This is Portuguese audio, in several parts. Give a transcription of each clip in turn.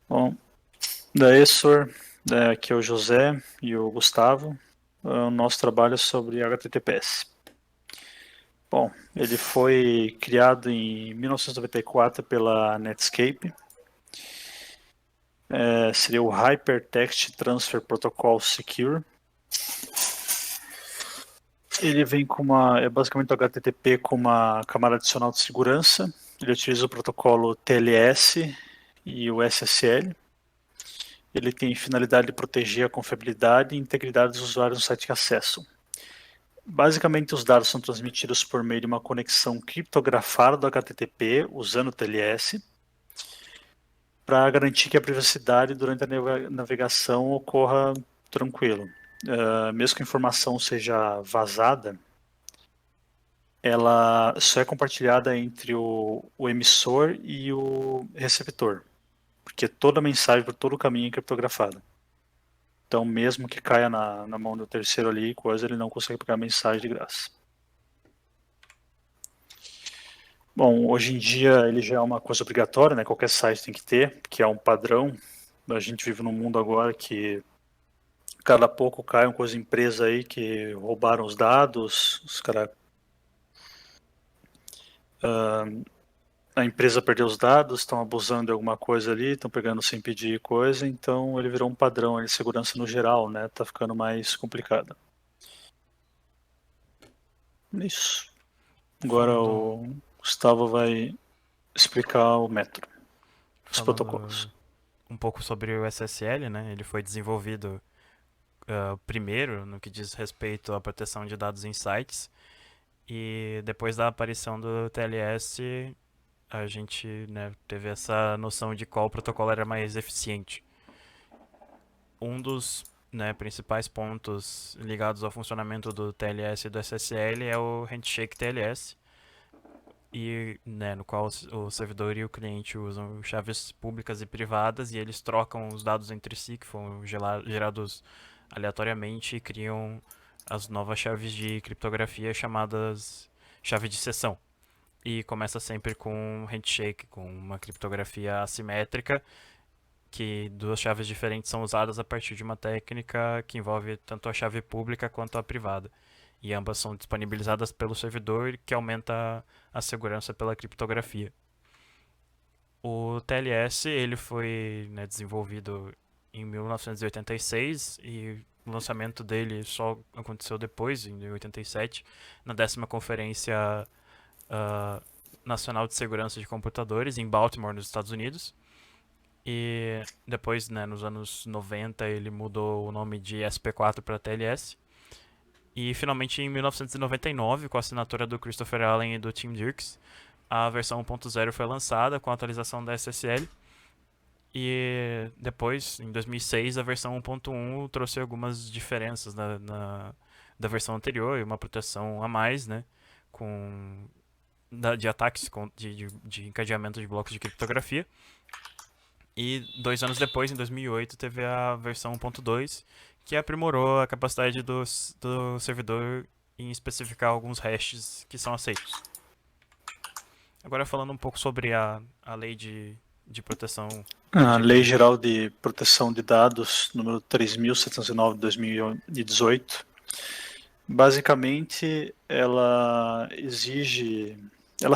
Bom, daí, senhor, aqui é o José e o Gustavo. O nosso trabalho é sobre HTTPS. Bom, ele foi criado em 1994 pela Netscape. Seria o Hypertext Transfer Protocol Secure. Ele vem é basicamente o HTTP com uma camada adicional de segurança. Ele utiliza o protocolo TLS e o SSL. Ele tem finalidade de proteger a confiabilidade e integridade dos usuários no site que acessam. Basicamente, os dados são transmitidos por meio de uma conexão criptografada do HTTP usando o TLS para garantir que a privacidade durante a navegação ocorra tranquilo. Mesmo que a informação seja vazada, ela só é compartilhada entre o emissor e o receptor, porque toda mensagem por todo o caminho é criptografada. Então, mesmo que caia na mão do terceiro ali, coisa, ele não consegue pegar a mensagem de graça. Bom, hoje em dia ele já é uma coisa obrigatória, né? Qualquer site tem que ter, que é um padrão. A gente vive num mundo agora que cada pouco cai uma coisa empresa aí que roubaram os dados, os caras. A empresa perdeu os dados, estão abusando de alguma coisa ali, estão pegando sem pedir coisa, então ele virou um padrão de segurança no geral, né? Tá ficando mais complicado. Isso. Agora Falando, o Gustavo vai explicar o método, os protocolos. falando um pouco sobre o SSL, né? Ele foi desenvolvido primeiro no que diz respeito à proteção de dados em sites e depois da aparição do TLS a gente, né, teve essa noção de qual protocolo era mais eficiente. Um dos, né, principais pontos ligados ao funcionamento do TLS e do SSL é o Handshake TLS, e, né, no qual o servidor e o cliente usam chaves públicas e privadas e eles trocam os dados entre si, que foram gerados aleatoriamente, e criam as novas chaves de criptografia chamadas chave de sessão. E começa sempre com um handshake, com uma criptografia assimétrica, que duas chaves diferentes são usadas a partir de uma técnica que envolve tanto a chave pública quanto a privada. E ambas são disponibilizadas pelo servidor, que aumenta a segurança pela criptografia. O TLS ele foi, né, desenvolvido em 1986 e o lançamento dele só aconteceu depois, em 87, na 10ª Conferência uh, Nacional de Segurança de Computadores, em Baltimore, nos Estados Unidos. E depois, né, nos anos 90, ele mudou o nome de SP4 para TLS. E finalmente, em 1999, com a assinatura do Christopher Allen e do Tim Dirks, a versão 1.0 foi lançada com a atualização da SSL. E depois, em 2006, a versão 1.1 trouxe algumas diferenças da versão anterior e uma proteção a mais, né, com, de ataques de encadeamento de blocos de criptografia. E 2 anos depois, em 2008, teve a versão 1.2, que aprimorou a capacidade do servidor em especificar alguns hashes que são aceitos. Agora falando um pouco sobre a lei de proteção A Lei LGPD. Geral de Proteção de Dados, número 3.709 de 2018, basicamente ela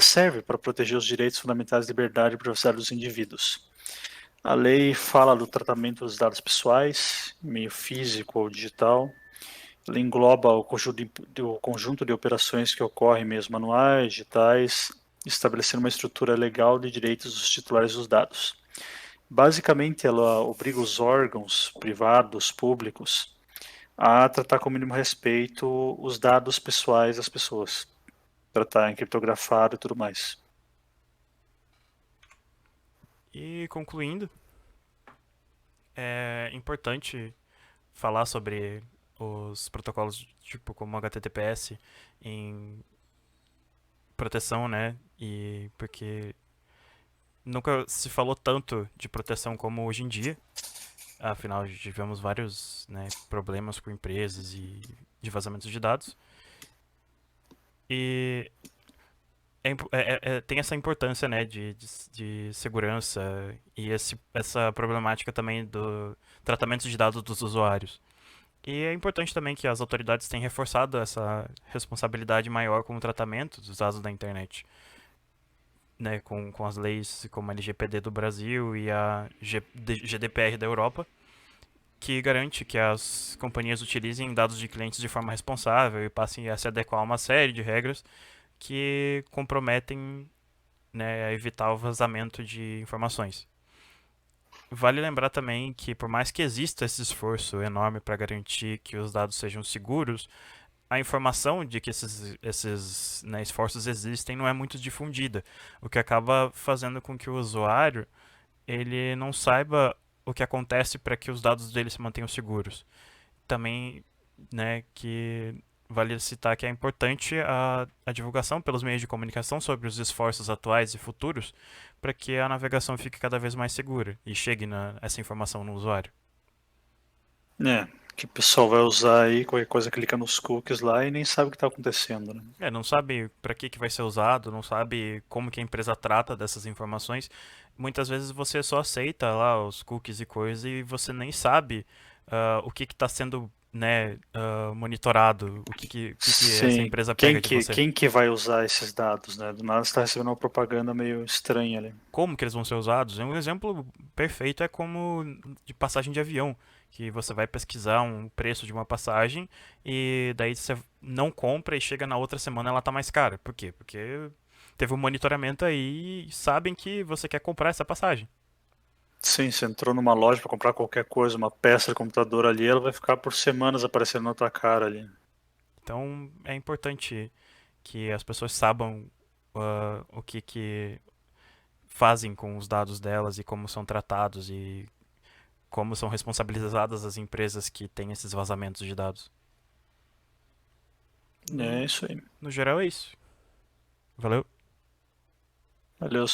serve para proteger os direitos fundamentais de liberdade e privacidade dos indivíduos. A lei fala do tratamento dos dados pessoais, meio físico ou digital. Ela engloba o conjunto de operações que ocorrem meios manuais, digitais, estabelecendo uma estrutura legal de direitos dos titulares dos dados. Basicamente, ela obriga os órgãos privados, públicos, a tratar com o mínimo respeito os dados pessoais das pessoas, tratar encriptografado e tudo mais. E concluindo, é importante falar sobre os protocolos tipo como HTTPS em proteção, né? E porque nunca se falou tanto de proteção como hoje em dia. Afinal, tivemos vários, né, problemas com empresas e de vazamentos de dados. E tem essa importância, né, de segurança e essa problemática também do tratamento de dados dos usuários. E é importante também que as autoridades tenham reforçado essa responsabilidade maior com o tratamento dos dados da internet, né, com as leis como a LGPD do Brasil e a GDPR da Europa, que garante que as companhias utilizem dados de clientes de forma responsável e passem a se adequar a uma série de regras que comprometem, né, a evitar o vazamento de informações. Vale lembrar também que, por mais que exista esse esforço enorme para garantir que os dados sejam seguros, a informação de que esses né, esforços existem não é muito difundida, o que acaba fazendo com que o usuário ele não saiba o que acontece para que os dados dele se mantenham seguros. Também, né, que vale citar que é importante a divulgação pelos meios de comunicação sobre os esforços atuais e futuros para que a navegação fique cada vez mais segura e chegue essa informação no usuário. Que o pessoal vai usar aí, qualquer coisa clica nos cookies lá e nem sabe o que está acontecendo, né? Não sabe para que vai ser usado, não sabe como que a empresa trata dessas informações. Muitas vezes você só aceita lá os cookies e coisa e você nem sabe o que está sendo, né, monitorado, o que essa Sim, empresa pega de você. quem que vai usar esses dados, né? Do nada você está recebendo uma propaganda meio estranha ali. Como que eles vão ser usados? Um exemplo perfeito é como de passagem de avião, que você vai pesquisar um preço de uma passagem e daí você não compra e chega na outra semana ela tá mais cara. Por quê? Porque teve um monitoramento aí e sabem que você quer comprar essa passagem. Sim, você entrou numa loja para comprar qualquer coisa, uma peça de computador ali, ela vai ficar por semanas aparecendo na tua cara ali. Então é importante que as pessoas saibam o que fazem com os dados delas e como são tratados e como são responsabilizadas as empresas que têm esses vazamentos de dados. É No, isso aí. no geral é isso. Valeu. Valeu.